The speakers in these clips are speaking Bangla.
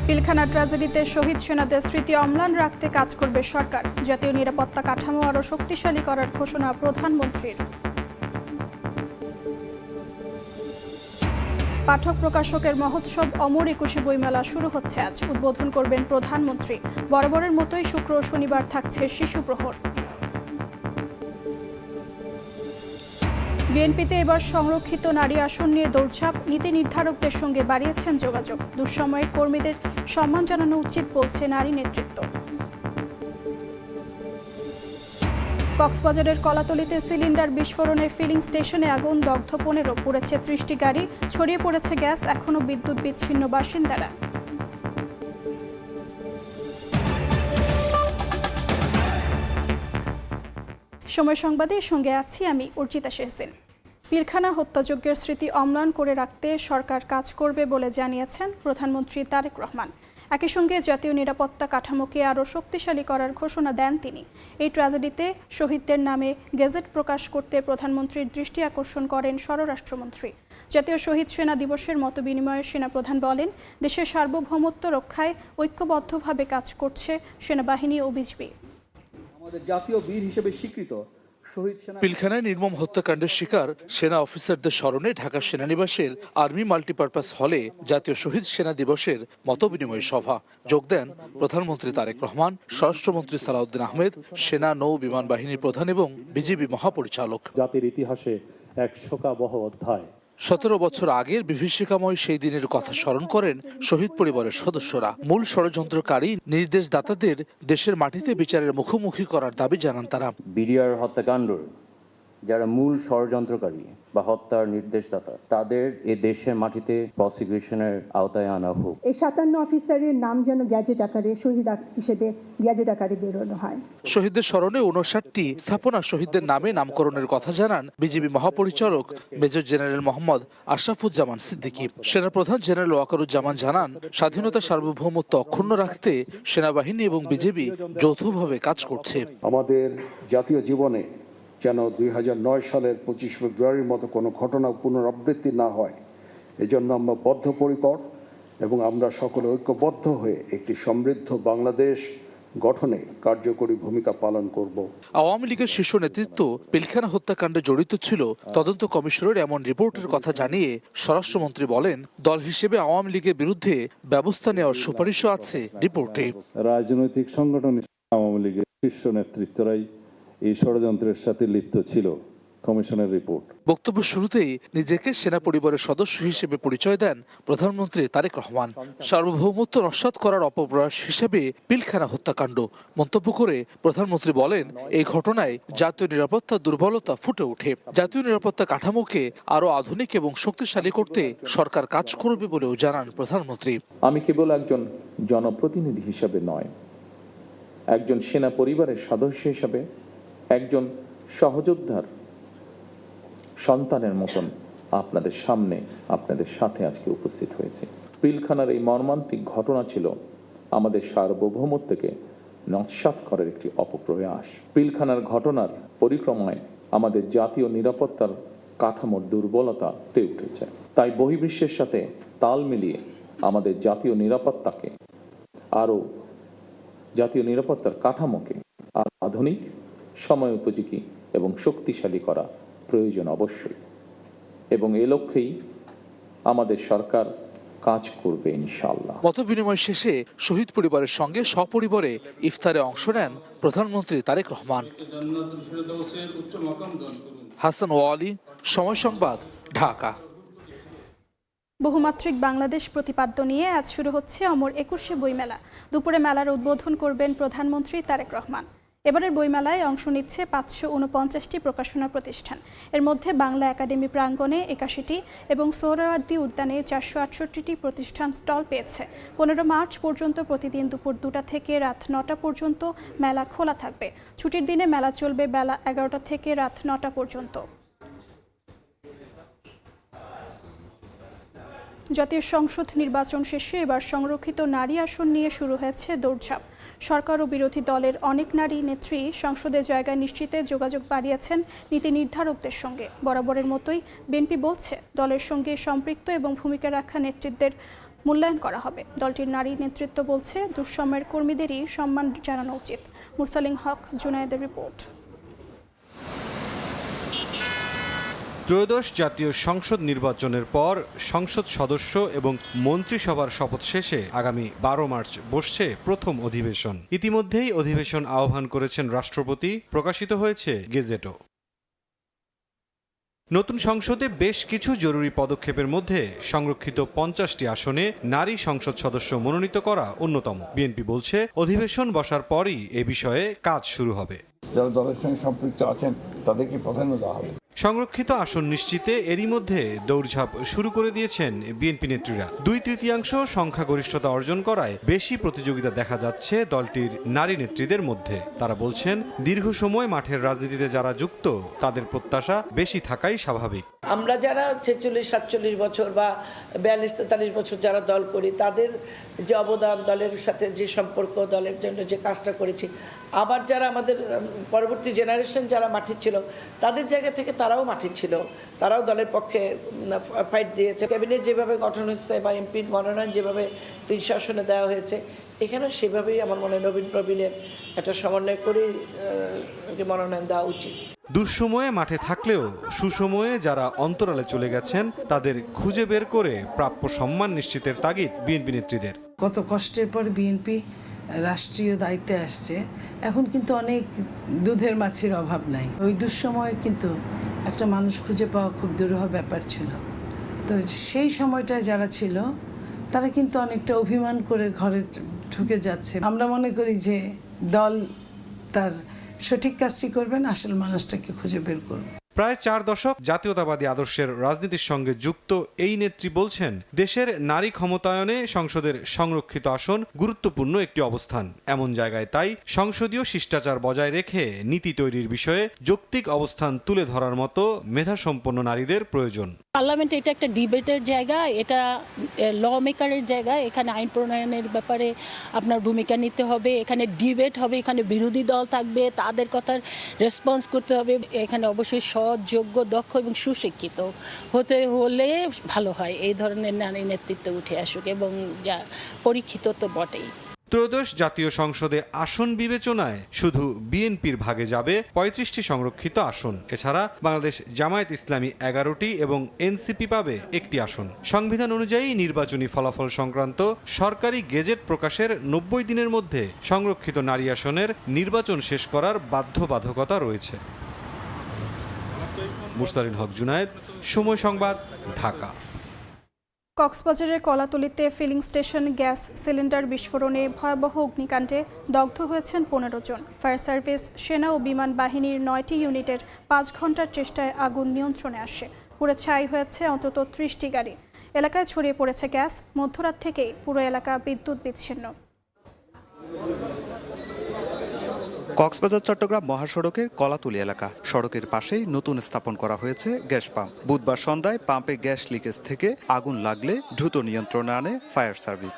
পিলখানা ট্র্যাজেডিতে শহীদ সেনাদের স্মৃতি অম্লান রাখতে কাজ করবে সরকার। জাতীয় নিরাপত্তা কাঠামো আরও শক্তিশালী করার ঘোষণা প্রধানমন্ত্রীর। পাঠক প্রকাশকের মহোৎসব অমর একুশে বইমেলা শুরু হচ্ছে আজ। উদ্বোধন করবেন প্রধানমন্ত্রী। বরাবরের মতোই শুক্র ও শনিবার থাকছে শিশু প্রহর। বিএনপিতে এবার সংরক্ষিত নারী আসন নিয়ে দৌড়ঝাঁপ। নীতি নির্ধারকদের সঙ্গে বাড়িয়েছেন যোগাযোগ। দুঃসময়ে কর্মীদের সম্মান জানানো উচিত বলছে নারী নেতৃত্ব। কক্সবাজারের কলাতলিতে সিলিন্ডার বিস্ফোরণে ফিলিং স্টেশনে আগুন, দগ্ধ 15, পুড়েছে 30টি গাড়ি, ছড়িয়ে পড়েছে গ্যাস, এখনও বিদ্যুৎ বিচ্ছিন্ন বাসিন্দারা। সময় সংবাদের সঙ্গে আছি আমি অর্চিতা শেহজিন। পিলখানা হত্যাযজ্ঞের স্মৃতি অম্লান করে রাখতে সরকার কাজ করবে বলে জানিয়েছেন প্রধানমন্ত্রী তারেক রহমান। একই সঙ্গে জাতীয় নিরাপত্তা কাঠামোকে আরও শক্তিশালী করার ঘোষণা দেন তিনি। এই ট্র্যাজেডিতে শহীদদের নামে গেজেট প্রকাশ করতে প্রধানমন্ত্রীর দৃষ্টি আকর্ষণ করেন স্বরাষ্ট্রমন্ত্রী। জাতীয় শহীদ সেনা দিবসের মতবিনিময়ে সেনাপ্রধান বলেন, দেশের সার্বভৌমত্ব রক্ষায় ঐক্যবদ্ধভাবে কাজ করছে সেনাবাহিনী ও বিজিবি। আমাদের জাতীয় বীর হিসেবে স্বীকৃত পিলখানায় নির্মম হত্যাকাণ্ডের শিকার সেনা অফিসারদের স্মরণে ঢাকা সেনানিবাসের আর্মি মাল্টিপারপাস হলে জাতীয় শহীদ সেনা দিবসের মতবিনিময় সভা যোগ দেন প্রধানমন্ত্রী তারেক রহমান, স্বরাষ্ট্রমন্ত্রী সালাউদ্দিন আহমেদ, সেনা নৌ বিমান বাহিনীর প্রধান এবং বিজিবি মহাপরিচালক। জাতির ইতিহাসে এক শোকাবহ অধ্যায়। 17 বছর আগের বিভীষিকাময় সেই দিনের কথা স্মরণ করেন শহীদ পরিবারের সদস্যরা। মূল ষড়যন্ত্রকারী নির্দেশদাতাদের দেশের মাটিতে বিচারের মুখোমুখি করার দাবি জানান তারা। বিডিআর হত্যাকাণ্ডের যারা মূল ষড়যন্ত্রকারী বা হত্যার নির্দেশদাতা, তাদের এ দেশের মাটিতে প্রসিকিউশনের আওতায় আনা হোক। এই 57 অফিসারের নাম যেন গ্যাজেট আকারে শহীদ হিসেবে গ্যাজেট আকারে বেরোনো হয়। শহীদদের স্মরণে 59টি স্থাপনা শহীদদের নামে নামকরণের কথা জানান বিজিবি মহাপরিচালক মেজর জেনারেল মোহাম্মদ আশরাফুজ্জামান সিদ্দিকী। সেনাপ্রধান জেনারেল ওয়াকারুজ্জামান জানান, স্বাধীনতা সার্বভৌমত্ব অক্ষুণ্ণ রাখতে সেনাবাহিনী এবং বিজিবি যৌথভাবে কাজ করছে। আমাদের জাতীয় জীবনে যেন 2009 সালের 25 ফেব্রুয়ারির মতো কোনো ঘটনা পুনরাবৃত্তি না হয়, এজন্য আমরা বদ্ধপরিকর এবং আমরা সকলে ঐক্যবদ্ধ হয়ে একটি সমৃদ্ধ বাংলাদেশ গঠনে কার্যকরী ভূমিকা পালন করব। আওয়ামী লীগের শীর্ষ নেতৃত্ব পিলখানা হত্যাকাণ্ডে জড়িত ছিল তদন্ত কমিশনের এমন রিপোর্টের কথা জানিয়ে স্বরাষ্ট্রমন্ত্রী বলেন, দল হিসেবে আওয়ামী লীগের বিরুদ্ধে ব্যবস্থা নেওয়ার সুপারিশও আছে রিপোর্টে। রাজনৈতিক সংগঠন আওয়ামী লীগের শীর্ষ নেতৃত্বরাই এই ষড়যন্ত্রের সাথে লিপ্ত ছিল, কমিশনের রিপোর্ট। বক্তব্য শুরুতেই নিজেকে সেনা পরিবারের সদস্য হিসেবে পরিচয় দেন প্রধানমন্ত্রী তারেক রহমান। সার্বভৌমত্ব নস্যাৎ করার অপপ্রয়াস হিসেবে পিলখানা হত্যাকাণ্ড মন্তব্য করে প্রধানমন্ত্রী বলেন, এই ঘটনায় জাতীয় নিরাপত্তার দুর্বলতা ফুটে ওঠে। জাতীয় নিরাপত্তা কাঠামোকে আরো আধুনিক এবং শক্তিশালী করতে সরকার কাজ করবে বলেও জানান প্রধানমন্ত্রী। আমি কেবল একজন জনপ্রতিনিধি হিসেবে নয়, একজন সেনা পরিবারের সদস্য হিসেবে, একজন সহযোদ্ধার সন্তানের মতন আপনাদের সামনে, আপনাদের সাথে আজকে উপস্থিত হয়েছে। পিলখানার এই মর্মান্তিক ঘটনা ছিল আমাদের সার্বভৌমত্বকে নস্যাৎ করার একটি অপপ্রয়াস। পিলখানার ঘটনার পরিক্রমায় আমাদের জাতীয় নিরাপত্তার কাঠামোর দুর্বলতা ফুটে উঠেছে। তাই বহির্বিশ্বের সাথে তাল মিলিয়ে আমাদের জাতীয় নিরাপত্তাকে জাতীয় নিরাপত্তার কাঠামোকে আরো আধুনিক, সময় উপযোগী এবং শক্তিশালী করা প্রয়োজন অবশ্যই, এবং এ লক্ষ্যেই আমাদের সরকার কাজ করবে ইনশাআল্লাহ। মতবিনিময় শেষে শহীদ পরিবারের সঙ্গে সপরিবারে ইফতারে অংশ নেন প্রধানমন্ত্রী তারেক রহমান। হাসান ওয়ালি, সময় সংবাদ, ঢাকা। বহুমাত্রিক বাংলাদেশ প্রতিপাদ্য নিয়ে আজ শুরু হচ্ছে অমর একুশে বইমেলা। দুপুরে মেলার উদ্বোধন করবেন প্রধানমন্ত্রী তারেক রহমান। এবারের বইমেলায় অংশ নিচ্ছে 549টি প্রকাশনা প্রতিষ্ঠান। এর মধ্যে বাংলা একাডেমি প্রাঙ্গণে 81টি এবং সোহরাওয়ার্দী উদ্যানে 468টি প্রতিষ্ঠান স্টল পেয়েছে। 15 মার্চ পর্যন্ত প্রতিদিন দুপুর 2টা থেকে রাত 9টা পর্যন্ত মেলা খোলা থাকবে। ছুটির দিনে মেলা চলবে বেলা 11টা থেকে রাত 9টা পর্যন্ত। জাতীয় সংসদ নির্বাচন শেষে এবার সংরক্ষিত নারী আসন নিয়ে শুরু হয়েছে দৌড়ঝাঁপ। সরকার ও বিরোধী দলের অনেক নারী নেত্রী সংসদে জায়গা নিশ্চিতে যোগাযোগ বাড়িয়েছেন নীতি নির্ধারকদের সঙ্গে। বরাবরের মতোই বিএনপি বলছে, দলের সঙ্গে সম্পৃক্ত এবং ভূমিকা রাখা নেতৃত্বের মূল্যায়ন করা হবে। দলটির নারী নেতৃত্ব বলছে, দুঃসময়ের কর্মীদেরই সম্মান জানানো উচিত। মুরসালিন হক, জুনায়েদের রিপোর্ট। ত্রয়োদশ জাতীয় সংসদ নির্বাচনের পর সংসদ সদস্য এবং মন্ত্রিসভার শপথ শেষে আগামী 12 মার্চ বসছে প্রথম অধিবেশন। ইতিমধ্যেই অধিবেশন আহ্বান করেছেন রাষ্ট্রপতি, প্রকাশিত হয়েছে গেজেটও। নতুন সংসদে বেশ কিছু জরুরি পদক্ষেপের মধ্যে সংরক্ষিত 50টি আসনে নারী সংসদ সদস্য মনোনীত করা অন্যতম। বিএনপি বলছে, অধিবেশন বসার পরই এ বিষয়ে কাজ শুরু হবে। যারা দলের সঙ্গে সম্পৃক্ত আছেন তাদেরকে প্রাধান্য দেওয়া হবে। সংরক্ষিত আসন নিশ্চিতে এরই মধ্যে দৌড়ঝাঁপ শুরু করে দিয়েছেন বিএনপি নেত্রীরা। 2/3 সংখ্যাগরিষ্ঠতা অর্জন করায় বেশি প্রতিযোগিতা দেখা যাচ্ছে দলটির নারী নেত্রীদের মধ্যে। তারা বলছেন, দীর্ঘ সময় মাঠের রাজনীতিতে যারা যুক্ত তাদের প্রত্যাশা বেশি থাকাই স্বাভাবিক। আমরা যারা 46-47 বছর বা 42-43 বছর যারা দল করি, তাদের যে অবদান, দলের সাথে যে সম্পর্ক, দলের জন্য যে কাজটা করেছি, আবার যারা আমাদের পরবর্তী জেনারেশন যারা মাঠে ছিল, তাদের জায়গা থেকে তারাও মাঠে ছিল, তারাও দলের পক্ষে ফাইট দিয়েছে। ক্যাবিনেট যেভাবে গঠন হয়েছে বা এমপির মনোনয়ন যেভাবে 300 আসনে দেওয়া হয়েছে, এখানে সেভাবেই আমার মনে হয় নবীন প্রবীণের একটা সমন্বয় করে মনোনয়ন দেওয়া উচিত। দুঃসময়ে মাঠে থাকলেও সুসময়ে যারা অন্তরালে চলে গেছেন তাদের খুঁজে বের করে প্রাপ্য সম্মান নিশ্চিতের তাগিদ বিএনপি নেত্রীদের। কত কষ্টের পর বিএনপি রাষ্ট্রীয় দায়িত্বে আসছে, এখন কিন্তু অনেক দুধের মাছের অভাব নাই। ওই দুঃসময়ে কিন্তু একটা মানুষ খুঁজে পাওয়া খুব দুরূহ ব্যাপার ছিল। তো সেই সময়টায় যারা ছিল তারা কিন্তু অনেকটা অভিমান করে ঘরে ঢুকে যাচ্ছে। আমরা মনে করি যে দল তার সঠিক কাজটি করবেন, আসল মানুষটাকে খুঁজে বের করবেন। প্রায় 4 দশক জাতীয়তাবাদী আদর্শের রাজনীতির সঙ্গে যুক্ত এই নেত্রী বলছেন, দেশের নারী ক্ষমতায়নে সংসদের সংরক্ষিত আসন গুরুত্বপূর্ণ একটি অবস্থান। এমন জায়গায় তাই সংসদীয় শিষ্টাচার বজায় রেখে নীতি তৈরির বিষয়ে যৌক্তিক অবস্থান তুলে ধরার মতো মেধাসম্পন্ন নারীদের প্রয়োজন। পার্লামেন্ট এটা একটা ডিবেটের জায়গা, এটা ল মেকারের জায়গা। এখানে আইন প্রণয়নের ব্যাপারে আপনার ভূমিকা নিতে হবে, এখানে ডিবেট হবে, এখানে বিরোধী দল থাকবে, তাদের কথার রেসপন্স করতে হবে। এখানে অবশ্যই সৎ, যোগ্য, দক্ষ এবং সুশিক্ষিত হতে হলে ভালো হয় এই ধরনের নারী নেতৃত্ব উঠে আসুক, এবং যা পরীক্ষিত তো বটেই। ত্রয়োদশ জাতীয় সংসদে আসন বিবেচনায় শুধু বিএনপির ভাগে যাবে 35টি সংরক্ষিত আসন। এছাড়া বাংলাদেশ জামায়াত ইসলামী 11টি এবং এনসিপি পাবে 1টি আসন। সংবিধান অনুযায়ী নির্বাচনী ফলাফল সংক্রান্ত সরকারি গেজেট প্রকাশের 90 দিনের মধ্যে সংরক্ষিত নারী আসনের নির্বাচন শেষ করার বাধ্যবাধকতা রয়েছে। মুরসালিন হক, জুনায়েদ, সময় সংবাদ, ঢাকা। কক্সবাজারের কলাতলিতে ফিলিং স্টেশন গ্যাস সিলিন্ডার বিস্ফোরণে ভয়াবহ অগ্নিকাণ্ডে দগ্ধ হয়েছেন 15 জন। ফায়ার সার্ভিস, সেনা ও বিমান বাহিনীর 9টি ইউনিটের 5 ঘন্টার চেষ্টায় আগুন নিয়ন্ত্রণে আসে। পুড়ে ছাই হয়েছে অন্তত 30টি গাড়ি। এলাকায় ছড়িয়ে পড়েছে গ্যাস। মধ্যরাত থেকেই পুরো এলাকা বিদ্যুৎ বিচ্ছিন্ন। কক্সবাজার চট্টগ্রাম মহাসড়কের কলাতলি এলাকা, সড়কের পাশেই নতুন স্থাপন করা হয়েছে গ্যাস পাম্প। বুধবার সন্ধ্যায় পাম্পে গ্যাস লিকেজ থেকে আগুন লাগলে দ্রুত নিয়ন্ত্রণে আনে ফায়ার সার্ভিস।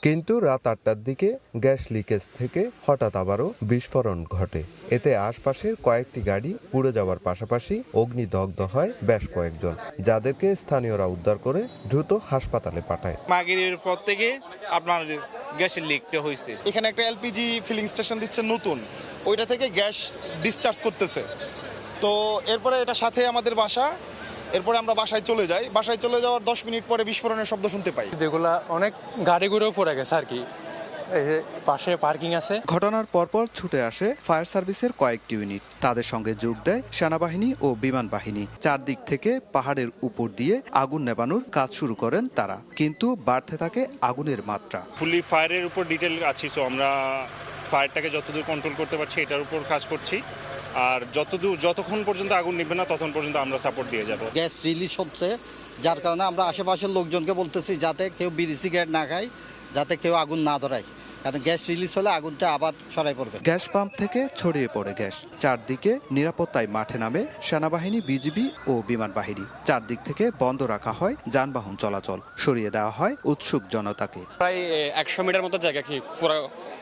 কিন্তু রাত 8টার দিকে গ্যাস লিকেজ থেকে হঠাৎ আবারও বিস্ফোরণ ঘটে। এতে আশপাশের কয়েকটি গাড়ি পুড়ে যাওয়ার পাশাপাশি অগ্নিদগ্ধ হয় বেশ কয়েকজন, যাদেরকে স্থানীয়রা উদ্ধার করে দ্রুত হাসপাতালে পাঠায়। মাগরিবের পর থেকে আপনার গ্যাসের লিকটা হয়েছে। এখানে একটা এলপিজি ফিলিং স্টেশন দিচ্ছে নতুন, ওইটা থেকে গ্যাস ডিসচার্জ করতেছে। তো এরপরে এটা সাথে আমাদের বাসা, এরপরে আমরা বাসায় চলে যাই। বাসায় চলে যাওয়ার 10 মিনিট পরে বিস্ফোরণের শব্দ শুনতে পাই। যেগুলা অনেক গাড়ি ঘুরেও পড়ে গেছে আর কি, পাশে পার্কিং আছে। ঘটনার পরপর ছুটে আসে ফায়ার সার্ভিসের কয়েকটি ইউনিট। তাদের সঙ্গে যোগ দেয় সেনাবাহিনী ও বিমান বাহিনী। চারদিক থেকে পাহাড়ের উপর দিয়ে আগুন নেভানোর কাজ শুরু করেন তারা, কিন্তু বাড়তে থাকে আগুনের মাত্রা। ফুলি ফায়ারের উপর ডিটেল আছি, সো আমরা ফায়ারটাকে যতদূর কন্ট্রোল করতে পারছি এটার উপর কাজ করছি। আর যতক্ষণ পর্যন্ত আগুন নিবে না ততক্ষণ পর্যন্ত আমরা সাপোর্ট দিয়ে যাব। গ্যাস রিলিজ হচ্ছে, যার কারণে আমরা আশেপাশের লোকজনকে বলতেছি যাতে কেউ বিড়ি সিগারেট না খায়, যাতে কেউ আগুন না ধরায়, কারণ গ্যাস রিলিজ হলে আগুনটা আবার ছড়াই পড়বে। গ্যাস পাম্প থেকে ছড়িয়ে পড়ে গ্যাস। চারদিকে নিরাপত্তায় মাঠে নামে সেনাবাহিনী, বিজিবি ও বিমান বাহিনী। চারদিক থেকে বন্ধ রাখা হয় যানবাহন চলাচল, সরিয়ে দেওয়া হয় উৎসুক জনতাকে। প্রায় 100 মিটার মতো জায়গা কি পুরো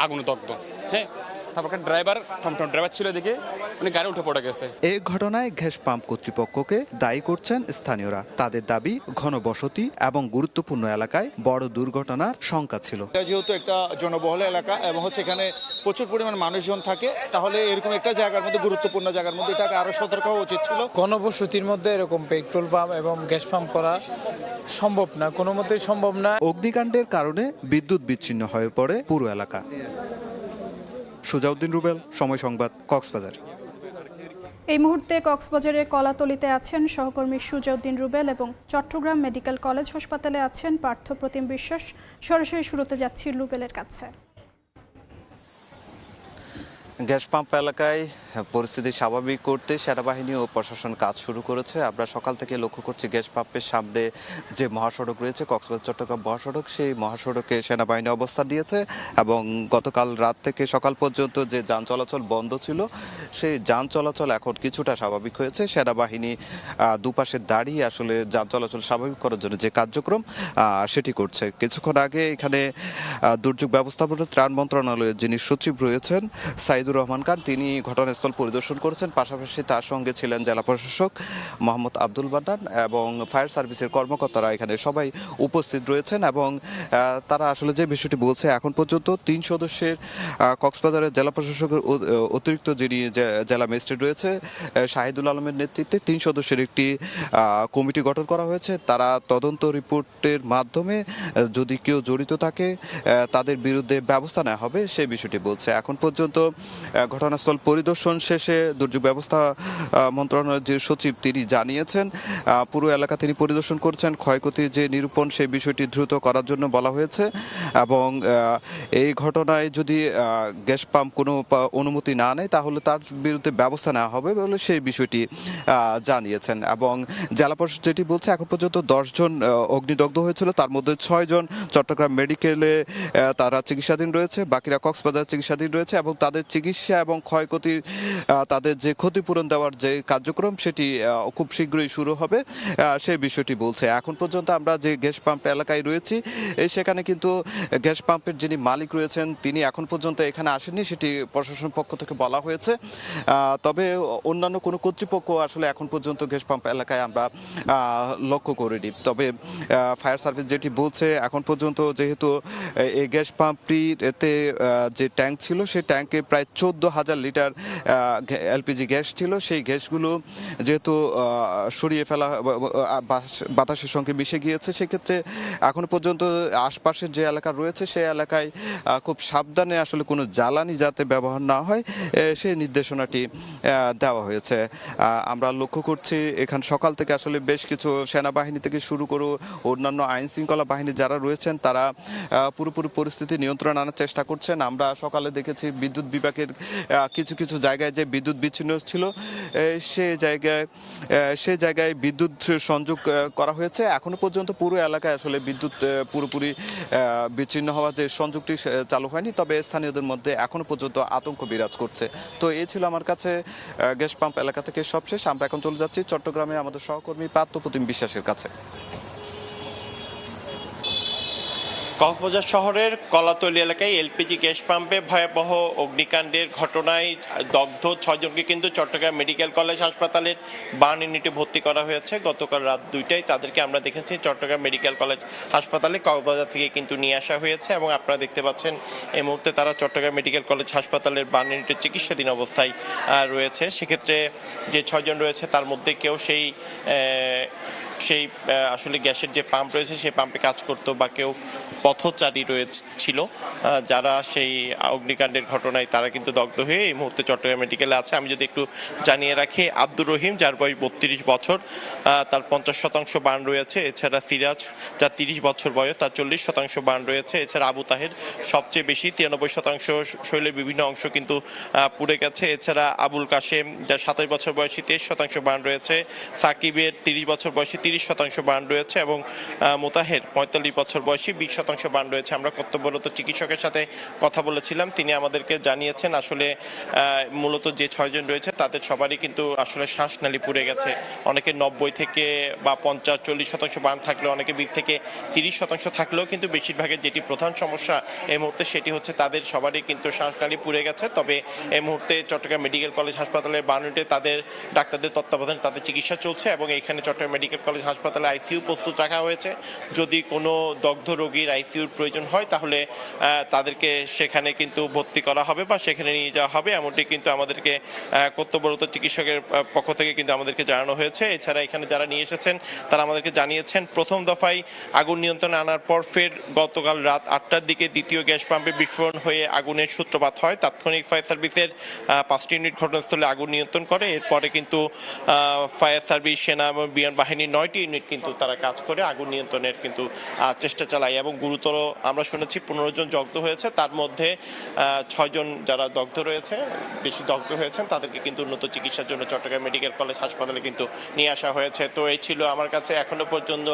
আগুন দগ্ধ। হ্যাঁ, তারপর ড্রাইভার টমটম ড্রাইভার ছিল এদিকে উনি গাড়ি উঠে পড়ে গেছে। এই ঘটনায় গ্যাস পাম্প কর্তৃপক্ষকে দায়ী করছেন স্থানীয়রা। তাদের দাবি ঘনবসতি এবং গুরুত্বপূর্ণ এলাকায় বড় দুর্ঘটনার শঙ্কা ছিল। যেহেতু একটা জনবহুল এলাকা এবং হচ্ছে এখানে প্রচুর পরিমাণ মানুষজন থাকে, তাহলে এরকম একটা জায়গার মধ্যে গুরুত্বপূর্ণ জায়গার মধ্যে এটাকে আরো সতর্ক হওয়া উচিত ছিল। ঘনবসতির মধ্যে এরকম পেট্রোল পাম্প এবং গ্যাস পাম্প করা সম্ভব না, কোনো মতেই সম্ভব না। অগ্নিকাণ্ডের কারণে বিদ্যুৎ বিচ্ছিন্ন হয়ে পড়ে পুরো এলাকা। সুজাউদ্দিন রুবেল, সময় সংবাদ, কক্সবাজার। এই মুহূর্তে কক্সবাজারে কলাতলিতে আছেন সহকর্মী সুজাউদ্দিন রুবেল এবং চট্টগ্রাম মেডিকেল কলেজ হাসপাতালে আছেন পার্থপ্রতিম বিশ্বাস। সরাসরি শুরুতে যাচ্ছি রুবেলের কাছে। গ্যাস পাম্প এলাকায় পরিস্থিতি স্বাভাবিক করতে সেনাবাহিনী ও প্রশাসন কাজ শুরু করেছে। আমরা সকাল থেকে লক্ষ্য করছি গ্যাস পাম্পের সামনে যে মহাসড়ক রয়েছে কক্সবাজার চট্টগ্রাম মহাসড়ক, সেই মহাসড়কে সেনাবাহিনী অবস্থান নিয়েছে এবং গতকাল রাত থেকে সকাল পর্যন্ত যে যান চলাচল বন্ধ ছিল সেই যান চলাচল এখন কিছুটা স্বাভাবিক হয়েছে। সেনাবাহিনী দুপাশে দাঁড়িয়ে আসলে যান চলাচল স্বাভাবিক করার জন্য যে কার্যক্রম সেটি করছে। কিছুক্ষণ আগে এখানে দুর্যোগ ব্যবস্থাপনা ত্রাণ মন্ত্রণালয়ের যিনি সচিব রয়েছেন সাইদুর রহমান খান, তিনি ঘটনাস্থল পরিদর্শন করেছেন। পাশাপাশি তার সঙ্গে ছিলেন জেলা প্রশাসক মোহাম্মদ আব্দুল মান্নান এবং ফায়ার সার্ভিসের কর্মকর্তারা এখানে সবাই উপস্থিত রয়েছেন এবং তারা আসলে যে বিষয়টি বলছে, এখন পর্যন্ত 3 সদস্যের কক্সবাজারের জেলা প্রশাসকের অতিরিক্ত যিনি জেলা ম্যাজিস্ট্রেট রয়েছে শাহিদুল আলমের নেতৃত্বে 3 সদস্যের একটি কমিটি গঠন করা হয়েছে। তারা তদন্ত রিপোর্টের মাধ্যমে যদি কেউ জড়িত থাকে তাদের বিরুদ্ধে ব্যবস্থা নেওয়া হবে সেই বিষয়টি বলছে। এখন পর্যন্ত ঘটনাস্থল পরিদর্শন শেষে দুর্যোগ ব্যবস্থা মন্ত্রণালয়ের যে সচিব তিনি জানিয়েছেন পুরো এলাকা তিনি পরিদর্শন করছেন। ক্ষয়ক্ষতির যে নিরূপণ সেই বিষয়টি দ্রুত করার জন্য বলা হয়েছে এবং এই ঘটনায় যদি গ্যাস পাম্প কোনো অনুমতি না নেয় তাহলে তার বিরুদ্ধে ব্যবস্থা নেওয়া হবে বলে সেই বিষয়টি জানিয়েছেন। এবং জেলা পরিষদ যেটি বলছে, এখন পর্যন্ত 10 জন অগ্নিদগ্ধ হয়েছিল, তার মধ্যে 6 জন চট্টগ্রাম মেডিকেলে তারা চিকিৎসাধীন রয়েছে, বাকিরা কক্সবাজার চিকিৎসাধীন রয়েছে এবং তাদের চিকিৎসা এবং ক্ষয়ক্ষতির তাদের যে ক্ষতিপূরণ দেওয়ার যে কার্যক্রম সেটি খুব শীঘ্রই শুরু হবে সেই বিষয়টি বলছে। এখন পর্যন্ত আমরা যে গ্যাস পাম্প এলাকায় রয়েছি সেখানে কিন্তু গ্যাস পাম্পের যিনি মালিক রয়েছেন তিনি এখন পর্যন্ত এখানে আসেননি, সেটি প্রশাসন পক্ষ থেকে বলা হয়েছে। তবে অন্যান্য কোনো কর্তৃপক্ষ আসলে এখন পর্যন্ত গ্যাস পাম্প এলাকায় আমরা লক্ষ্য করিনি। তবে ফায়ার সার্ভিস যেটি বলছে, এখন পর্যন্ত যেহেতু এই গ্যাস পাম্পটিতে যে ট্যাঙ্ক ছিল সেই ট্যাঙ্কে প্রায় 14,000 লিটার এলপিজি গ্যাস ছিল, সেই গ্যাসগুলো যেহেতু সরিয়ে ফেলা বাতাসের সঙ্গে মিশে গিয়েছে, সেক্ষেত্রে এখন পর্যন্ত আশপাশের যে এলাকা রয়েছে সেই এলাকায় খুব সাবধানে আসলে কোনো জ্বালানি যাতে ব্যবহার না হয় সেই নির্দেশনাটি দেওয়া হয়েছে। আমরা লক্ষ্য করছি এখানে সকাল থেকে আসলে বেশ কিছু সেনাবাহিনী থেকে শুরু করে অন্যান্য আইন শৃঙ্খলা বাহিনী যারা রয়েছেন তারা পুরোপুরি পরিস্থিতি নিয়ন্ত্রণে আনার চেষ্টা করছেন। আমরা সকালে দেখেছি বিদ্যুৎ বিভাগের কিছু কিছু জায়গায় যে বিদ্যুৎ বিচ্ছিন্ন ছিল সেই জায়গায় বিদ্যুৎ সংযোগ করা হয়েছে। এখনো পর্যন্ত পুরো এলাকায় আসলে বিদ্যুৎ পুরোপুরি বিচ্ছিন্ন হওয়া যে সংযোগটি চালু হয়নি, তবে স্থানীয়দের মধ্যে এখনো পর্যন্ত আতঙ্ক বিরাজ করছে। তো এই ছিল আমার কাছে গ্যাস পাম্প এলাকা থেকে সবশেষ। আমরা এখন চলে যাচ্ছি চট্টগ্রামে আমাদের সহকর্মী পার্থপ্রতিম বিশ্বাসের কাছে। কক্সবাজার শহরের কলাতলী এলাকায় এলপিজি গ্যাস পাম্পে ভয়াবহ অগ্নিকাণ্ডের ঘটনায় দগ্ধ 6 জনকে কিন্তু চট্টগ্রাম মেডিকেল কলেজ হাসপাতালের বার্ন ইউনিটে ভর্তি করা হয়েছে। গতকাল রাত 2টায় তাদেরকে আমরা দেখেছি চট্টগ্রাম মেডিকেল কলেজ হাসপাতালে কক্সবাজার থেকে কিন্তু নিয়ে আসা হয়েছে এবং আপনারা দেখতে পাচ্ছেন এই মুহূর্তে তারা চট্টগ্রাম মেডিকেল কলেজ হাসপাতালের বার্ন ইউনিটে চিকিৎসাধীন অবস্থায় রয়েছে। সেক্ষেত্রে যে 6 জন রয়েছে তার মধ্যে কেউ সেই আসলে গ্যাসের যে পাম্প রয়েছে সেই পাম্পে কাজ করতো বা কেউ পথচারী ছিল যারা সেই অগ্নিকাণ্ডের ঘটনায় তারা কিন্তু দগ্ধ হয়ে এই মুহূর্তে চট্টগ্রাম মেডিকেলে আছে। আমি যদি একটু জানিয়ে রাখি, আব্দুর রহিম যার বয়স 32 বছর তার 50% বার্ন রয়েছে। এছাড়া সিরাজ যার 30 বছর বয়স তার 40% বার্ন রয়েছে। এছাড়া আবু তাহের সবচেয়ে বেশি 93% শরীরের বিভিন্ন অংশ কিন্তু পুড়ে গেছে। এছাড়া আবুল কাশেম যার 27 বছর বয়সী 23% বার্ন রয়েছে। সাকিবের 30 বছর বয়সী 30% বার্ন রয়েছে এবং মোতাহের 45 বছর বয়সী 20% বার্ন রয়েছে। আমরা কর্তব্যরত চিকিৎসকের সাথে কথা বলেছিলাম, তিনি আমাদেরকে জানিয়েছেন আসলে মূলত যে 6 জন রয়েছে তাদের সবারই কিন্তু আসলে শ্বাসনালী পুড়ে গেছে। অনেকে 90 থেকে বা 50-40% বার্ন থাকলেও অনেকে 20 থেকে 30% থাকলেও কিন্তু বেশিরভাগের যেটি প্রধান সমস্যা এই মুহূর্তে সেটি হচ্ছে তাদের সবারই কিন্তু শ্বাসনালী পুড়ে গেছে। তবে এই মুহূর্তে চট্টগ্রাম মেডিকেল কলেজ হাসপাতালের বার্ন ইউনিটে তাদের ডাক্তারদের তত্ত্বাবধানে তাদের চিকিৎসা চলছে এবং এখানে চট্টগ্রাম মেডিকেল কলেজ হাসপাতালে আইসিইউ প্রস্তুত রাখা হয়েছে। যদি কোনো দগ্ধ রোগীর আইসিইউর প্রয়োজন হয় তাহলে তাদেরকে সেখানে কিন্তু ভর্তি করা হবে বা সেখানে নিয়ে যাওয়া হবে, এমনটি কিন্তু আমাদেরকে কর্তব্যরত চিকিৎসকের পক্ষ থেকে কিন্তু আমাদেরকে জানানো হয়েছে। এছাড়া এখানে যারা নিয়ে এসেছেন তারা আমাদেরকে জানিয়েছেন প্রথম দফায় আগুন নিয়ন্ত্রণে আনার পর ফের গতকাল রাত 8টার দিকে দ্বিতীয় গ্যাস পাম্পে বিস্ফোরণ হয়ে আগুনের সূত্রপাত হয়। তাৎক্ষণিক ফায়ার সার্ভিসের 5টি ইউনিট ঘটনাস্থলে আগুন নিয়ন্ত্রণ করে। এরপরে কিন্তু ফায়ার সার্ভিস, সেনা এবং বিমান বাহিনীর 9টি ইউনিট কিন্তু তারা কাজ করে আগুন নিয়ন্ত্রণের কিন্তু চেষ্টা চালায় এবং গুরুতর আমরা শুনেছি 15 জন দগ্ধ হয়েছে, তার মধ্যে 6 জন যারা দগ্ধ রয়েছে বেশি দগ্ধ হয়েছেন তাদেরকে কিন্তু উন্নত চিকিৎসার জন্য চট্টগ্রাম মেডিকেল কলেজ হাসপাতালে কিন্তু নিয়ে আসা হয়েছে। তো এই ছিল আমার কাছে এখনো পর্যন্ত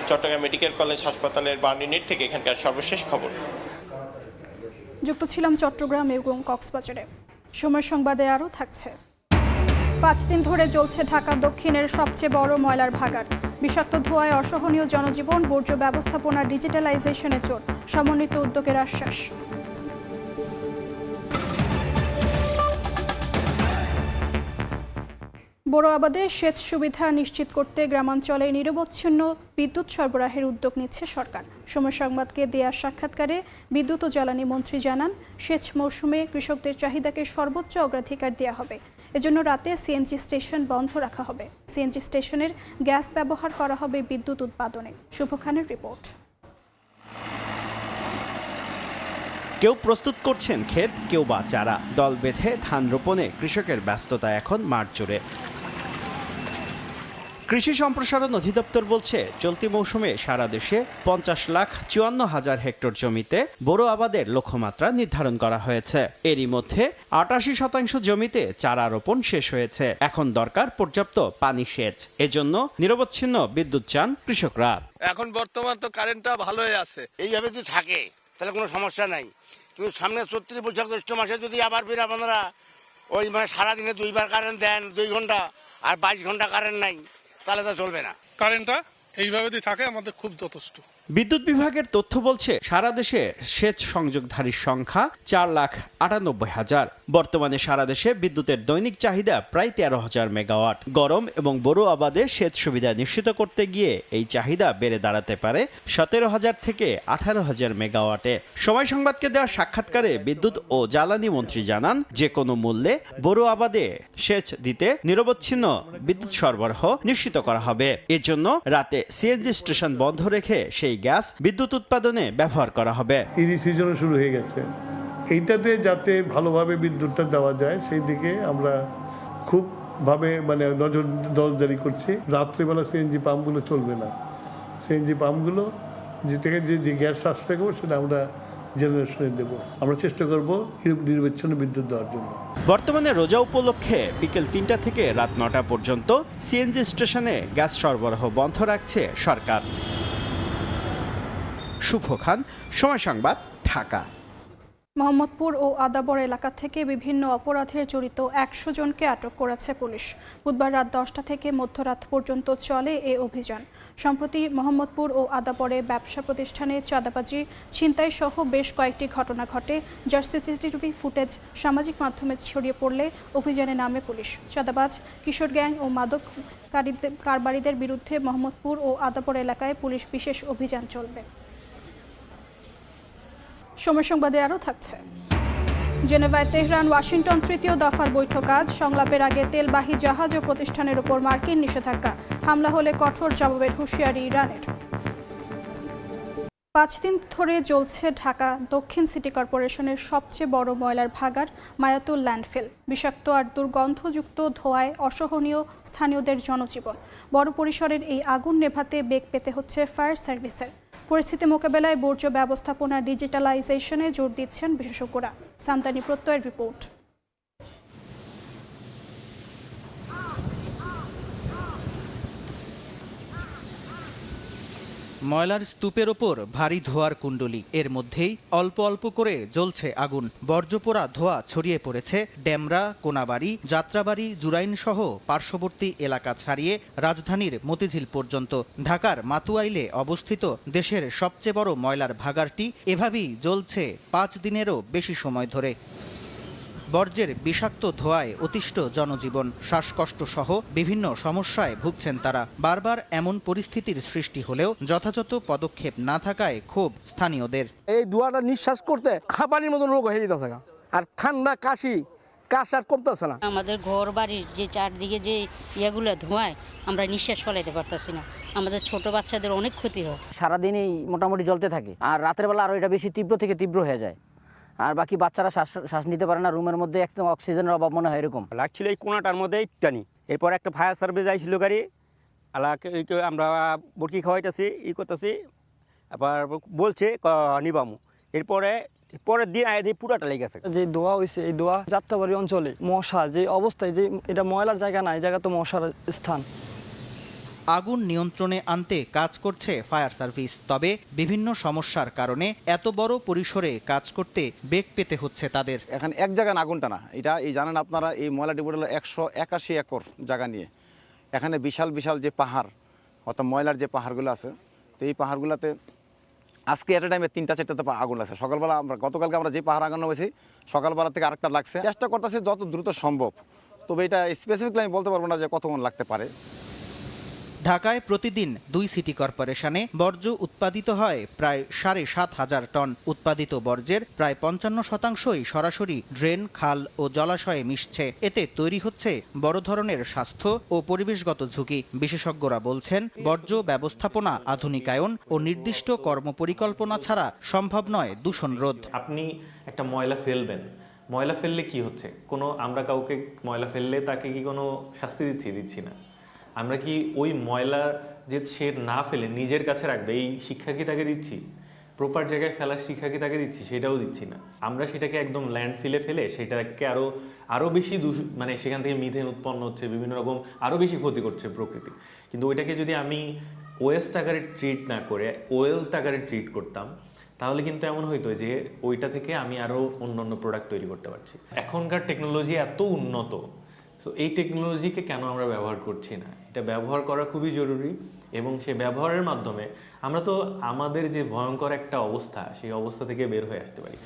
চট্টগ্রাম মেডিকেল কলেজ হাসপাতালের বার্ন ইউনিট থেকে এখানকার সর্বশেষ খবর। যুক্ত ছিলাম চট্টগ্রাম এবং কক্সবাজারে। সময় সংবাদে আরও থাকছে। 5 দিন ধরে চলছে ঢাকা দক্ষিণের সবচেয়ে বড় ময়লার ভাগাড়। বিষাক্ত ধোঁয়ায় অসহনীয় জনজীবন, বর্জ্য ব্যবস্থাপনা ডিজিটালাইজেশনে জোর, সমন্বিত উদ্যোগের আশ্বাস। বড় আবাদে সেচ সুবিধা নিশ্চিত করতে গ্রামাঞ্চলে নিরবচ্ছিন্ন বিদ্যুৎ সরবরাহের উদ্যোগ নিচ্ছে সরকার। সময় সংবাদকে দেয়া সাক্ষাৎকারে বিদ্যুৎ ও জ্বালানি মন্ত্রী জানান, সেচ মৌসুমে কৃষকদের চাহিদাকে সর্বোচ্চ অগ্রাধিকার দেওয়া হবে। এজন্য রাতে সিএনজি স্টেশন বন্ধ রাখা হবে। সিএনজি স্টেশনের গ্যাস ব্যবহার করা হবে বিদ্যুৎ উৎপাদনে। শুভ খানের রিপোর্ট। কেউ প্রস্তুত করছেন ক্ষেত, কেউ বা চারা। দল বেঁধে ধান রোপণে কৃষকের ব্যস্ততা এখন মাঠ জুড়ে। কৃষি সম্প্রসারণ অধিদপ্তর বলছে, চলতি মৌসুমে সারা দেশে 50,54,000 হেক্টর জমিতে বোরো আবাদের লক্ষ্যমাত্রা নির্ধারণ করা হয়েছে। এরই মধ্যে 88% জমিতে চারা রোপণ শেষ হয়েছে। এখন দরকার পর্যাপ্ত পানি সেচ। এজন্য নিরবচ্ছিন্ন বিদ্যুৎ চান কৃষকরা। এখন বর্তমান তো কারেন্টটা ভালোই আছে, এইভাবে যদি থাকে তাহলে কোনো সমস্যা নাই। কিন্তু সামনে 34 বৈশাখ জ্যৈষ্ঠ মাসে যদি আবার ফিরে আপনারা ওই মানে সারাদিনে 2 বার কারেন্ট দেন, 2 ঘন্টা আর 22 ঘন্টা কারেন্ট নাই, তাহলে তো চলবে না। কারেন্টটা এইভাবে যদি থাকে আমাদের খুব যথেষ্ট। বিদ্যুৎ বিভাগের তথ্য বলছে, সারা দেশে সেচ সংযোগধারীর সংখ্যা 4,98,000। বর্তমানে সারা দেশে বিদ্যুতের দৈনিক চাহিদা প্রায় 13,000 মেগাওয়াট। গরম এবং বোরো আবাদে সেচ সুবিধা নিশ্চিত করতে গিয়ে এই চাহিদা বেড়ে দাঁড়াতে পারে 17,000 থেকে 18,000 মেগাওয়াটে। সময় সংবাদকে দেওয়া সাক্ষাৎকারে বিদ্যুৎ ও জ্বালানি মন্ত্রী জানান, যে কোনো মূল্যে বোরো আবাদে সেচ দিতে নিরবচ্ছিন্ন বিদ্যুৎ সরবরাহ নিশ্চিত করা হবে। এজন্য রাতে সিএনজি স্টেশন বন্ধ রেখে সেই গ্যাস বিদ্যুৎ উৎপাদনে ব্যবহার করা হবে। ইরি সিজনও শুরু হয়ে গেছে, এইটাতে যাতে ভালোভাবে বিদ্যুৎটা দেওয়া যায় সেই দিকে আমরা খুব ভাবে মানে নজরদারি করছি। রাত্রিবেলা সিএনজি পাম্পগুলো চলবে না। সিএনজি পাম্পগুলো যে থেকে যে গ্যাস সাশ্রয় করবো সেটা আমরা জেনারেশনে দেব। আমরা চেষ্টা করব নিরবচ্ছিন্ন বিদ্যুৎ দেওয়ার জন্য। বর্তমানে রোজা উপলক্ষে বিকেল 3টা থেকে রাত 9টা পর্যন্ত সিএনজি স্টেশনে গ্যাস সরবরাহ বন্ধ রাখছে সরকার। শুভ খান, সময় সংবাদ, ঢাকা। মোহাম্মদপুর ও আদাবর এলাকা থেকে বিভিন্ন অপরাধে জড়িত 100 জনকে আটক করেছে পুলিশ। বুধবার রাত 10টা থেকে মধ্যরাত পর্যন্ত চলে এ অভিযান। সম্প্রতি মোহাম্মদপুর ও আদাবরে ব্যবসা প্রতিষ্ঠানে চাঁদাবাজি, ছিনতাই সহ বেশ কয়েকটি ঘটনা ঘটে, যার সিসিটিভি ফুটেজ সামাজিক মাধ্যমে ছড়িয়ে পড়লে অভিযানে নামে পুলিশ। চাঁদাবাজ, কিশোর গ্যাং ও মাদক কারবারিদের বিরুদ্ধে মোহাম্মদপুর ও আদাবর এলাকায় পুলিশ বিশেষ অভিযান চলবে। সময় সংবাদে আরও থাকছে। জেনেভায় তেহরান ওয়াশিংটন তৃতীয় দফার বৈঠক আজ। সংলাপের আগে তেলবাহী জাহাজ ও প্রতিষ্ঠানের উপর মার্কিন নিষেধাজ্ঞা। হামলা হলে কঠোর জবাবের হুঁশিয়ারি ইরানের। 5 দিন ধরে চলছে ঢাকা দক্ষিণ সিটি কর্পোরেশনের সবচেয়ে বড় ময়লার ভাগাড় মায়াতুল ল্যান্ডফিল। বিষাক্ত আর দুর্গন্ধযুক্ত ধোঁয়ায় অসহনীয় স্থানীয়দের জনজীবন। বড় পরিসরের এই আগুন নেভাতে বেগ পেতে হচ্ছে ফায়ার সার্ভিসের। পরিস্থিতি মোকাবেলায় বর্জ্য ব্যবস্থাপনা ডিজিটালাইজেশনে জোর দিচ্ছেন বিশেষজ্ঞরা। সান্তানি প্রত্যয়ের রিপোর্ট। ময়লার স্তূপের ওপর ভারী ধোঁয়ার কুণ্ডলী, এর মধ্যেই অল্প অল্প করে জ্বলছে আগুন। বর্জ্যপোড়া ধোঁয়া ছড়িয়ে পড়েছে ডেমরা, কোনাবাড়ি, যাত্রাবাড়ি, জুরাইন সহ পার্শ্ববর্তী এলাকা ছাড়িয়ে রাজধানীর মতিঝিল পর্যন্ত। ঢাকার মাতুয়াইলে অবস্থিত দেশের সবচেয়ে বড় ময়লার ভাগাড়টি এভাবেই জ্বলছে 5 দিনেরও বেশি সময় ধরে। বর্জ্যের বিষাক্ত ধোঁয়ায় অতিষ্ঠ জনজীবন, শ্বাসকষ্ট সহ বিভিন্ন সমস্যায় ভুগছেন তারা। বারবার এমন পরিস্থিতির সৃষ্টি হলেও যথাযথ পদক্ষেপ না থাকায় ক্ষোভ স্থানীয়দের। এই ধোঁয়াটা নিঃশ্বাস করতে হাঁপানির মতো রোগ হয়ে যেতেছে, আর ঠান্ডা কাশি আর কমতেছে না। আমাদের ঘর বাড়ির যে চারদিকে যে ইয়েগুলো ধোঁয়ায় আমরা নিঃশ্বাস ফেলাইতে পারতেছি না। আমাদের ছোট বাচ্চাদের অনেক ক্ষতি হয়। সারাদিনই মোটামুটি জ্বলতে থাকে, আর রাতের বেলা আরও এটা বেশি তীব্র থেকে তীব্র হয়ে যায়। আর বাকি বাচ্চারা শ্বাস নিতে পারে না, রুমের মধ্যে একদম অক্সিজেনের অভাব মনে হয় এরকম লাগছিল। এই কোনাটার মধ্যে টানি, এরপর একটা ফায়ার সার্ভিস আইছিল গাড়ি, আমরা বরকি খাওয়াইতেছি, করতেছি, আবার বলছে নিবামু, পরের দিন আয় পুরাটা লেগে গেছে। যে দোয়া হয়েছে, এই দোয়া যাত্রাবাড়ি অঞ্চলে মশা যে অবস্থায়, যে এটা ময়লার জায়গা না, এই জায়গা তো মশার স্থান। আগুন নিয়ন্ত্রণে আনতে কাজ করছে ফায়ার সার্ভিস, তবে বিভিন্ন সমস্যার কারণে এত বড় পরিসরে কাজ করতে বেগ পেতে হচ্ছে তাদের। এখানে এক জায়গায় আগুনটা না, এটা এই জানেন আপনারা, এই ময়লা ডিপোটা হলো 181 একর জায়গা নিয়ে। এখানে বিশাল বিশাল যে পাহাড়, অর্থাৎ ময়লার যে পাহাড়গুলো আছে, তো এই পাহাড়গুলোতে আজকে এট এ টাইমে 3-4টা আগুন আছে। সকালবেলা গতকালকে আমরা যে পাহাড় আগুন হয়েছি, সকালবেলা থেকে আরেকটা লাগছে। চেষ্টা করতেছি যত দ্রুত সম্ভব, তবে এটা স্পেসিফিকলি আমি বলতে পারবো না যে কতক্ষণ লাগতে পারে। ঢাকায় প্রতিদিন 2 সিটি কর্পোরেশনে বর্জ্য উৎপাদিত হয় প্রায় 7,500 টন। উৎপাদিত বর্জ্যের প্রায় 55%ই সরাসরি ড্রেন, খাল ও জলাশয়ে মিশছে। এতে তৈরি হচ্ছে বড় ধরনের স্বাস্থ্য ও পরিবেশগত ঝুঁকি। বিশেষজ্ঞরা বলছেন, বর্জ্য ব্যবস্থাপনা, আধুনিকায়ন ও নির্দিষ্ট কর্মপরিকল্পনা ছাড়া সম্ভব নয় দূষণ রোধ। আপনি একটা ময়লা ফেলবেন, ময়লা ফেললে কি হচ্ছে? আমরা কাউকে ময়লা ফেললে তাকে কি কোনো শাস্তি দিচ্ছি না। আমরা কি ওই ময়লা যে সে না ফেলে নিজের কাছে রাখবে, এই শিক্ষা কি তাকে দিচ্ছি? প্রপার জায়গায় ফেলার শিক্ষা কি তাকে দিচ্ছি? সেটাও দিচ্ছি না। আমরা সেটাকে একদম ল্যান্ডফিলে ফেলে সেটাকে আরও বেশি সেখান থেকে মিথেন উৎপন্ন হচ্ছে, বিভিন্ন রকম আরও বেশি ক্ষতি করছে প্রকৃতি। কিন্তু ওইটাকে যদি আমি ওয়েস্ট আকারে ট্রিট না করে ওয়েলথ আকারে ট্রিট করতাম, তাহলে কিন্তু এমন হইতো যে ওইটা থেকে আমি আরও অন্য প্রোডাক্ট তৈরি করতে পারছি। এখনকার টেকনোলজি এত উন্নত, সো এই টেকনোলজিকে কেন আমরা ব্যবহার করছি না? এটা ব্যবহার করা খুবই জরুরি, এবং সে ব্যবহারের মাধ্যমে আমরা তো আমাদের যে ভয়ঙ্কর একটা অবস্থা, সেই অবস্থা থেকে বের হয়ে আসতে পারি।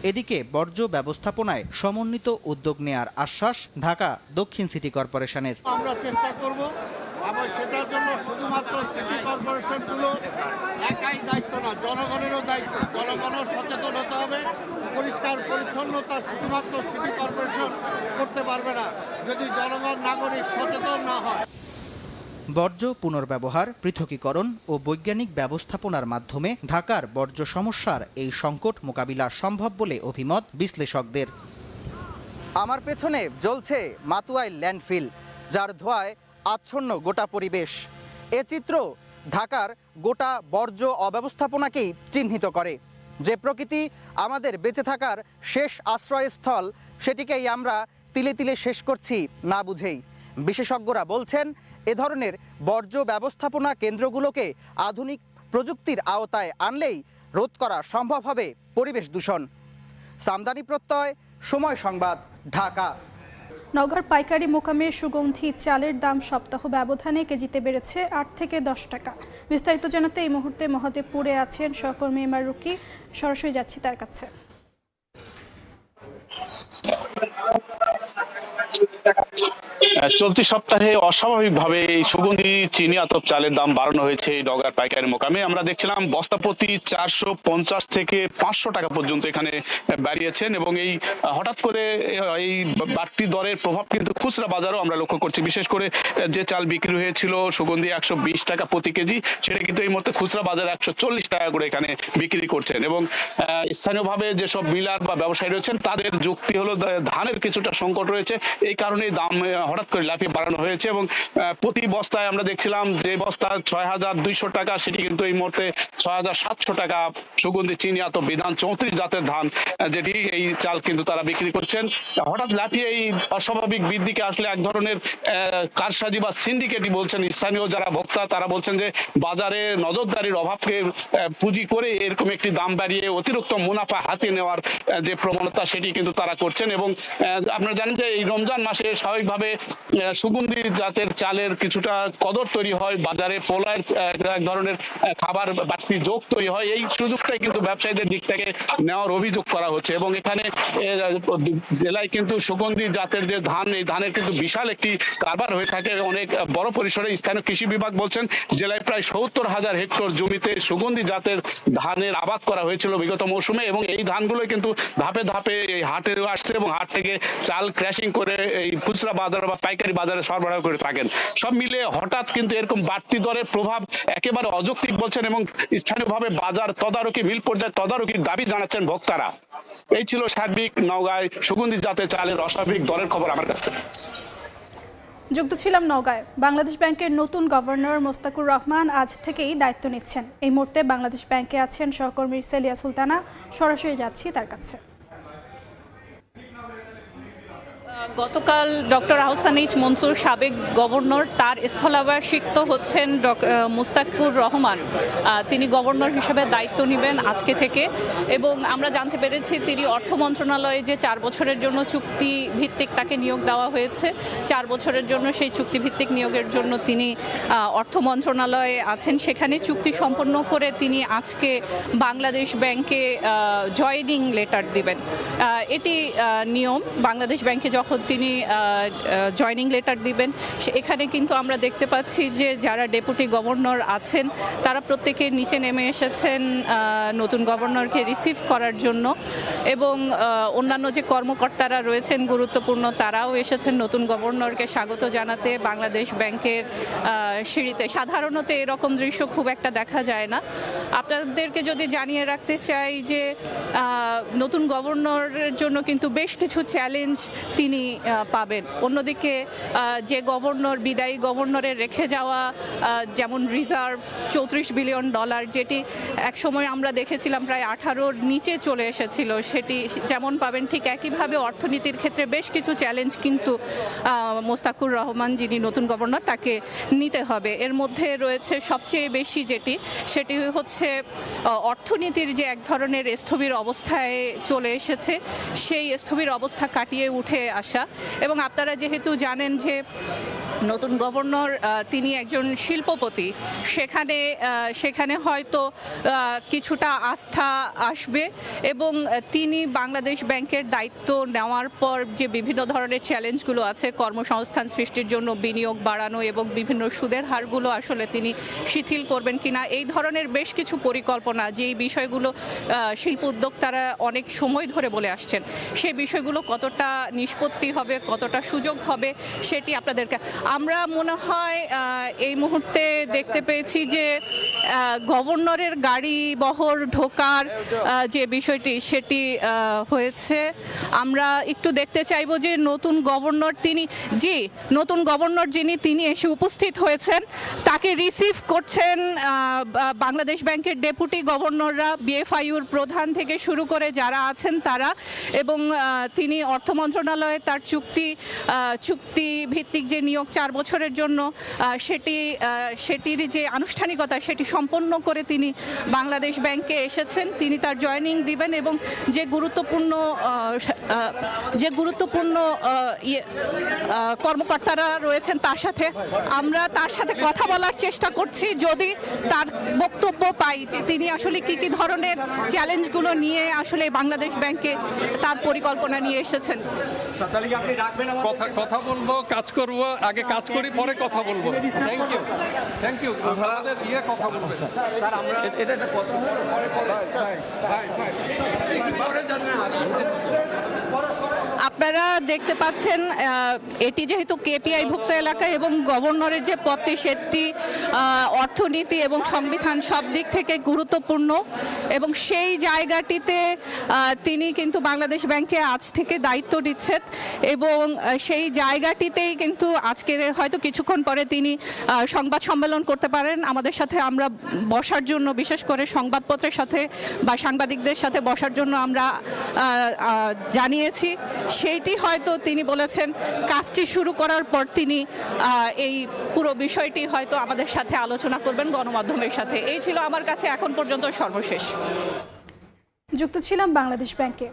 এদিকে বর্জ্য ব্যবস্থাপনায় সমন্বিত উদ্যোগ নেয়ার আশ্বাস ঢাকা দক্ষিণ সিটি কর্পোরেশনের। আমরা চেষ্টা করব, এবং সেটার জন্য শুধুমাত্র সিটি কর্পোরেশনগুলো একাই দায়িত্ব না, জনগণেরও দায়িত্ব। জনগণও সচেতন হতে হবে। পরিষ্কার পরিচ্ছন্নতা শুধুমাত্র সিটি কর্পোরেশন করতে পারবে না যদি জনগণ, নাগরিক সচেতন না হয়। বর্জ্য পুনর্ব্যবহার, পৃথকীকরণ ও বৈজ্ঞানিক ব্যবস্থাপনার মাধ্যমে ঢাকার বর্জ্য সমস্যার এই সংকট মোকাবিলা সম্ভব বলে অভিমত বিশ্লেষকদের। আমার পেছনে জ্বলছে মাতুয়াইল ল্যান্ডফিল, যার ধোঁয়ায় আচ্ছন্ন গোটা পরিবেশ। এ চিত্র ঢাকার গোটা বর্জ্য অব্যবস্থাপনাকেই চিহ্নিত করে। যে প্রকৃতি আমাদের বেঁচে থাকার শেষ আশ্রয়স্থল, সেটিকেই আমরা তিলে তিলে শেষ করছি না বুঝেই। বিশেষজ্ঞরা বলছেন, এ ধরনের বর্জ্য ব্যবস্থাপনা কেন্দ্রগুলোকে আধুনিক প্রযুক্তির আওতায় আনলেই রোধ করা সম্ভব হবে পরিবেশ দূষণ। সামদানি প্রত্যয়, সময় সংবাদ, ঢাকা। নগর পাইকারি মোকামে সুগন্ধি চালের দাম সপ্তাহ ব্যবধানে কেজিতে বেড়েছে 8 থেকে 10 টাকা। বিস্তারিত জানাতে এই মুহূর্তে মহাদেবপুরে আছেন সহকর্মী এমআর রুকি, সরাসরি যাচ্ছি তার কাছে। চলতি সপ্তাহে অস্বাভাবিকভাবে এই সুগন্ধি চিনি আতপ চালের দাম বাড়ানো হয়েছে এই নগর পাইকারি মোকামে। আমরা দেখছিলাম বস্তা প্রতি 450 থেকে 500 টাকা পর্যন্ত এখানে বাড়িয়েছেন, এবং এই হঠাৎ করে এই বাড়তি দরের প্রভাব কিন্তু খুচরা বাজারও আমরা লক্ষ্য করছি। বিশেষ করে যে চাল বিক্রি হয়েছিল সুগন্ধি 120 টাকা প্রতি কেজি, সেটা কিন্তু এই মুহূর্তে খুচরা বাজারে 140 টাকা করে এখানে বিক্রি করছেন। এবং স্থানীয়ভাবে যেসব মিলার বা ব্যবসায়ী রয়েছেন তাদের যুক্তি হলো ধানের কিছুটা সংকট রয়েছে, এই কারণে দাম হঠাৎ করে লাফিয়ে বাড়ানো হয়েছে এবং প্রতি বস্তায় আমরা দেখছিলাম যে বস্তা ৬,২০০ টাকা, সেটি কিন্তু এই মুহূর্তে ৬,৭০০ টাকা। সুগন্ধি চিনি আতপ বিধান ৩৪ জাতের ধান যেটি, এই চাল কিন্তু তারা বিক্রি করছেন। হঠাৎ লাফিয়ে এই অস্বাভাবিক বৃদ্ধিকে আসলে এক ধরনের কারসাজি বা সিন্ডিকেটই বলছেন স্থানীয় যারা ভোক্তা। তারা বলছেন যে বাজারে নজরদারির অভাবকে পুঁজি করে এরকম একটি দাম বাড়িয়ে অতিরিক্ত মুনাফা হাতে নেওয়ার যে প্রবণতা সেটি কিন্তু তারা করছেন। এবং আপনারা জানেন যে এই রমজান মাসে স্বাভাবিকভাবে সুগন্ধি জাতের চালের কিছুটা কদর তৈরি হয়, বাজারে পোলার এক ধরনের খাবার বাড়তি যোগ তৈরি হয়। এই সুযোগটাই কিন্তু ব্যবসায়ীদের দিক থেকে নেওয়ার অভিযোগ করা হচ্ছে। এবং এখানে জেলায় কিন্তু সুগন্ধি জাতের যে ধান, এই ধানের কিন্তু বিশাল একটি কারবার হয়ে থাকে অনেক বড় পরিসরে। স্থানীয় কৃষি বিভাগ বলছেন জেলায় প্রায় ৭০,০০০ হেক্টর জমিতে সুগন্ধি জাতের ধানের আবাদ করা হয়েছিল বিগত মৌসুমে, এবং এই ধানগুলো কিন্তু ধাপে ধাপে এই হাটে আসছে এবং হাট থেকে চাল ক্র্যাশিং করে এই খুচরা বাজার বা পাইকারি বাজারে সরবরাহ করে থাকেন। সব মিলে হঠাৎ কিন্তু এরকম বাড়তি দরের প্রভাব একেবারে অযৌক্তিক বলছেন এবং স্থানীয়ভাবে বাজার তদারকি, মিল পর্যায়ে তদারকির দাবি জানাচ্ছেন ভোক্তারা। এই ছিল সার্বিক নওগাঁয় সুগন্ধি জাতের চালের অস্বাভাবিক দরের খবর আমার কাছে। যুক্ত ছিলাম নওগাঁয়। বাংলাদেশ ব্যাংকের নতুন গভর্নর মোস্তাকুর রহমান আজ থেকেই দায়িত্ব নিচ্ছেন। এই মুহূর্তে বাংলাদেশ ব্যাংকে আছেন সহকর্মী সেলিয়া সুলতানা। সরাসরি যাচ্ছি তার কাছে। গতকাল ডক্টর আহসান এইচ মনসুর সাবেক গভর্নর, তার স্থলাভিষিক্ত হচ্ছেন মোস্তাকুর রহমান। তিনি গভর্নর হিসেবে দায়িত্ব নেবেন আজকে থেকে, এবং আমরা জানতে পেরেছি তিনি অর্থ মন্ত্রণালয়ে যে 4 বছরের জন্য চুক্তি ভিত্তিক তাকে নিয়োগ দেওয়া হয়েছে, 4 বছরের জন্য সেই চুক্তিভিত্তিক নিয়োগের জন্য তিনি অর্থ মন্ত্রণালয়ে আছেন। সেখানে চুক্তি সম্পন্ন করে তিনি আজকে বাংলাদেশ ব্যাংকে জয়েনিং লেটার দিবেন। এটি নিয়ম। বাংলাদেশ ব্যাংকে যখন তিনি জয়েনিং লেটার দিবেন, এখানে কিন্তু আমরা দেখতে পাচ্ছি যে যারা ডেপুটি গভর্নর আছেন তারা প্রত্যেকে নিচে নেমে এসেছেন নতুন গভর্নরকে রিসিভ করার জন্য, এবং অন্যান্য যে কর্মকর্তারা রয়েছেন গুরুত্বপূর্ণ তারাও এসেছেন নতুন গভর্নরকে স্বাগত জানাতে বাংলাদেশ ব্যাংকের সিঁড়িতে। সাধারণত এরকম দৃশ্য খুব একটা দেখা যায় না। আপনাদেরকে যদি জানিয়ে রাখতে চাই যে নতুন গভর্নরের জন্য কিন্তু বেশ কিছু চ্যালেঞ্জ তিনি পাবেন। অন্যদিকে যে গভর্নর, বিদায়ী গভর্নরের রেখে যাওয়া যেমন রিজার্ভ $34 বিলিয়ন, যেটি একসময় আমরা দেখেছিলাম প্রায় 18-র নিচে চলে এসেছিল, সেটি যেমন পাবেন, ঠিক একইভাবে অর্থনীতির ক্ষেত্রে বেশ কিছু চ্যালেঞ্জ কিন্তু মোস্তাকুর রহমান, যিনি নতুন গভর্নর, তাকে নিতে হবে। এর মধ্যে রয়েছে সবচেয়ে বেশি সেটি হচ্ছে অর্থনীতির যে এক ধরনের স্থবির অবস্থায় চলে এসেছে, সেই স্থবির অবস্থা কাটিয়ে উঠে আসা। এবং আপনারা যেহেতু জানেন যে নতুন গভর্নর তিনি একজন শিল্পপতি, সেখানে হয়তো কিছুটা আস্থা আসবে, এবং তিনি বাংলাদেশ ব্যাংকের দায়িত্ব নেওয়ার পর যে বিভিন্ন ধরনের চ্যালেঞ্জগুলো আছে, কর্মসংস্থান সৃষ্টির জন্য বিনিয়োগ বাড়ানো এবং বিভিন্ন সুদের হারগুলো আসলে তিনি শিথিল করবেন কিনা, এই ধরনের বেশ কিছু পরিকল্পনা, যেই বিষয়গুলো শিল্প উদ্যোক্তারা অনেক সময় ধরে বলে আসছেন, সেই বিষয়গুলো কতটা নিষ্পত্তি হবে, কতটা সুযোগ হবে, সেটি আপনাদেরকে আমরা মনে হয় এই মুহূর্তে দেখতে পেয়েছি যে গভর্নরের গাড়ি বহর ঢোকার যে বিষয়টি সেটি হয়েছে। আমরা একটু দেখতে চাইব যে নতুন গভর্নর যিনি এসে উপস্থিত হয়েছেন, তাকে রিসিভ করছেন বাংলাদেশ ব্যাংকের ডেপুটি গভর্নররা, বিএফআইউর প্রধান থেকে শুরু করে যারা আছেন তারা, এবং তিনি অর্থ মন্ত্রণালয়ে তার চুক্তি ভিত্তিক যে নিয়োগ 4 বছরের জন্য, সেটির যে আনুষ্ঠানিকতা সেটি সম্পন্ন করে তিনি বাংলাদেশ ব্যাংকে এসেছেন। তিনি তার জয়েনিং দিবেন, এবং যে গুরুত্বপূর্ণ কর্মকর্তারা রয়েছেন আমরা তার সাথে কথা বলার চেষ্টা করছি, যদি তার বক্তব্য পাই যে তিনি আসলে কি ধরনের চ্যালেঞ্জগুলো নিয়ে আসলে বাংলাদেশ ব্যাংকে তার পরিকল্পনা নিয়ে এসেছেন। কথা বলবো, কাজ করবো, আগে কাজ করি পরে কথা বলবো। থ্যাংক ইউ আমাদের কথা বলবো স্যার। আমরা এটা কথা পরে আপনারা দেখতে পাচ্ছেন এটি যেহেতু কেপিআই ভুক্ত এলাকা এবং গভর্নরের যে পত্রে সেটি অর্থনীতি এবং সংবিধান সব দিক থেকে গুরুত্বপূর্ণ এবং সেই জায়গাটিতে তিনি কিন্তু বাংলাদেশ ব্যাংকে আজ থেকে দায়িত্ব দিচ্ছেন এবং সেই জায়গাটিতেই কিন্তু আজকে হয়তো কিছুক্ষণ পরে তিনি সংবাদ সম্মেলন করতে পারেন আমাদের সাথে। আমরা বসার জন্য, বিশেষ করে সংবাদপত্রের সাথে বা সাংবাদিকদের সাথে বসার জন্য আমরা জানিয়েছি। সেইটি হয়তো তিনি বলেছেন কাজটি শুরু করার পর তিনি এই পুরো বিষয়টি হয়তো আমাদের সাথে আলোচনা করবেন গণমাধ্যমের সাথে। এই ছিল আমার কাছে এখন পর্যন্ত সর্বশেষ। যুক্ত ছিলাম বাংলাদেশ ব্যাংকে।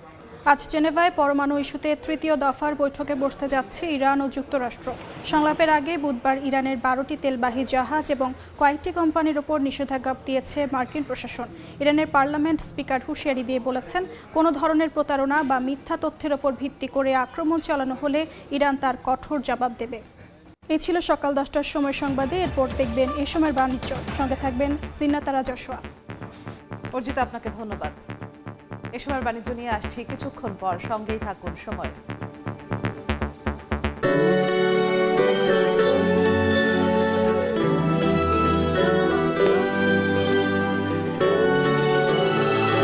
আজ জেনেভায় পরমাণু ইস্যুতে তৃতীয় দফার বৈঠকে বসতে যাচ্ছে ইরান ও যুক্তরাষ্ট্র। সংলাপের আগে বুধবার ইরানের 12টি তেলবাহী জাহাজ এবং কয়েকটি কোম্পানির ওপর নিষেধাজ্ঞা দিয়েছে মার্কিন প্রশাসন। ইরানের পার্লামেন্ট স্পিকার হুঁশিয়ারি দিয়ে বলেছেন, কোনো ধরনের প্রতারণা বা মিথ্যা তথ্যের ওপর ভিত্তি করে আক্রমণ চালানো হলে ইরান তার কঠোর জবাব দেবে। এই ছিল সকাল 10টার সময় সংবাদে। এরপর দেখবেন এই সময়ের বাণিজ্য, সঙ্গে থাকবেন জিন্নাতারা জশোয়া। অর্জিতা, আপনাকে ধন্যবাদ। এ সময়ের বাণিজ্য নিয়ে আসছি কিছুক্ষণ পর, সঙ্গেই থাকুন সময়।